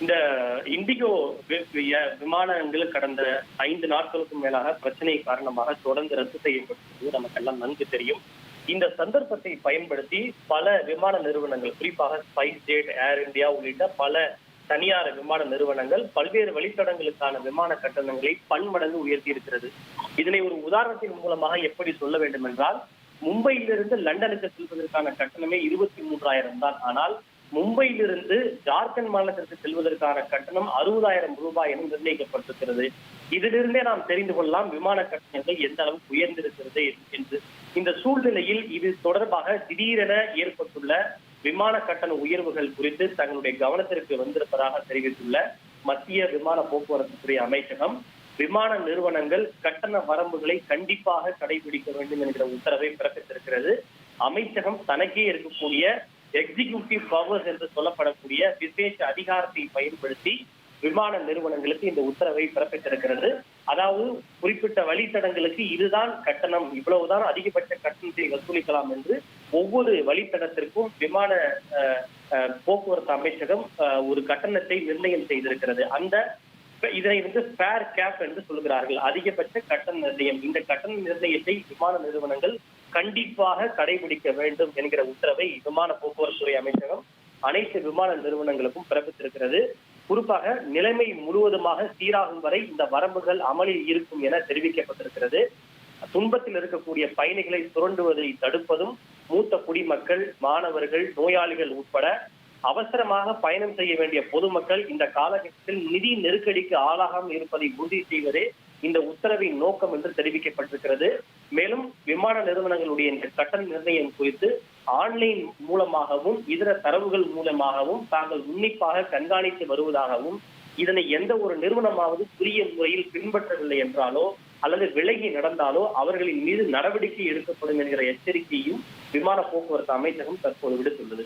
இந்த இண்டிகோ விமானங்கள் கடந்த 5 நாட்களுக்கும் மேலாக பிரச்சனை காரணமாக தொடர்ந்து ரத்து செய்யப்பட்டது நமக்கெல்லாம் நன்கு தெரியும். இந்த சந்தர்ப்பத்தை பயன்படுத்தி பல விமான நிறுவனங்கள், குறிப்பாக ஸ்பைஸ் ஜெட், ஏர் இந்தியா உள்ளிட்ட பல தனியார் விமான நிறுவனங்கள் பல்வேறு வழித்தடங்களுக்கான விமான கட்டணங்களை பன்மடங்கு உயர்த்தி இருக்கிறது. இதனை ஒரு உதாரணத்தின் மூலமாக எப்படி சொல்ல வேண்டும் என்றால், மும்பையிலிருந்து லண்டனுக்கு செல்வதற்கான கட்டணமே 23,000 தான். ஆனால் மும்பையிலிருந்து ஜார்க்கண்ட் மாநிலத்திற்கு செல்வதற்கான கட்டணம் 60,000 ரூபாய் என நிர்ணயிக்கப்பட்டிருக்கிறது. இதிலிருந்தே நாம் தெரிந்து கொள்ளலாம் விமான கட்டணங்கள் எந்த அளவுக்கு உயர்ந்திருக்கிறது என்று. இந்த சூழ்நிலையில் இது தொடர்பாக திடீரென ஏற்பட்டுள்ள விமான கட்டண உயர்வுகள் குறித்து தங்களுடைய கவனத்திற்கு வந்திருப்பதாக தெரிவித்துள்ள மத்திய விமான போக்குவரத்து துறை அமைச்சகம், விமான நிறுவனங்கள் கட்டண வரம்புகளை கண்டிப்பாக கடைபிடிக்க வேண்டும் என்கிற உத்தரவை பிறப்பித்திருக்கிறது. அமைச்சகம் தனக்கே இருக்கக்கூடிய எக்ஸிகியூட்டிவ் பவர்ஸ் என்று சொல்லப்படக்கூடிய விசேஷ அதிகாரத்தை பயன்படுத்தி விமான நிறுவனங்களுக்கு இந்த உத்தரவை பிறப்பித்திருக்கிறது. அதாவது குறிப்பிட்ட வழித்தடங்களுக்கு இதுதான் கட்டணம், இவ்வளவுதான் அதிகபட்ச கட்டணத்தை வசூலிக்கலாம் என்று ஒவ்வொரு வழித்தடத்திற்கும் விமான போக்குவரத்து அமைச்சகம் ஒரு கட்டணத்தை நிர்ணயம் செய்திருக்கிறது. இதனை ஃபேர் கேப் என்று சொல்கிறார்கள், அதிகபட்ச கட்டண நிர்ணயம். இந்த கட்டண நிர்ணயத்தை விமான நிறுவனங்கள் கண்டிப்பாக கடைபிடிக்க வேண்டும் என்கிற உத்தரவை விமான போக்குவரத்து துறை அமைச்சகம் அனைத்து விமான நிறுவனங்களுக்கும் பிறப்பித்திருக்கிறது. குறிப்பாக நிலைமை முழுவதுமாக சீராகும் வரை இந்த வரம்புகள் அமலில் இருக்கும் என தெரிவிக்கப்பட்டிருக்கிறது. துன்பத்தில் இருக்கக்கூடிய பயணிகளை சுரண்டுவதை தடுப்பதும், மூத்த குடிமக்கள், மாணவர்கள், நோயாளிகள் உட்பட அவசரமாக பயணம் செய்ய வேண்டிய பொதுமக்கள் இந்த காலகட்டத்தில் நிதி நெருக்கடிக்கு ஆளாகாமல் இருப்பதை உறுதி செய்வதே இந்த உத்தரவின் நோக்கம் என்று தெரிவிக்கப்பட்டிருக்கிறது. மேலும் விமான நிறுவனங்களுடைய இந்த கட்டண நிர்ணயம் குறித்து ஆன்லைன் மூலமாகவும் இதர தரவுகள் மூலமாகவும் தாங்கள் உன்னிப்பாக கண்காணித்து வருவதாகவும், இதனை எந்த ஒரு நிறுவனமாவது உரிய முறையில் பின்பற்றவில்லை என்றாலோ அல்லது விலகி நடந்தாலோ அவர்களின் மீது நடவடிக்கை எடுக்கப்படும் என்கிற எச்சரிக்கையும் விமான போக்குவரத்து அமைச்சகம் தற்போது விடுத்துள்ளது.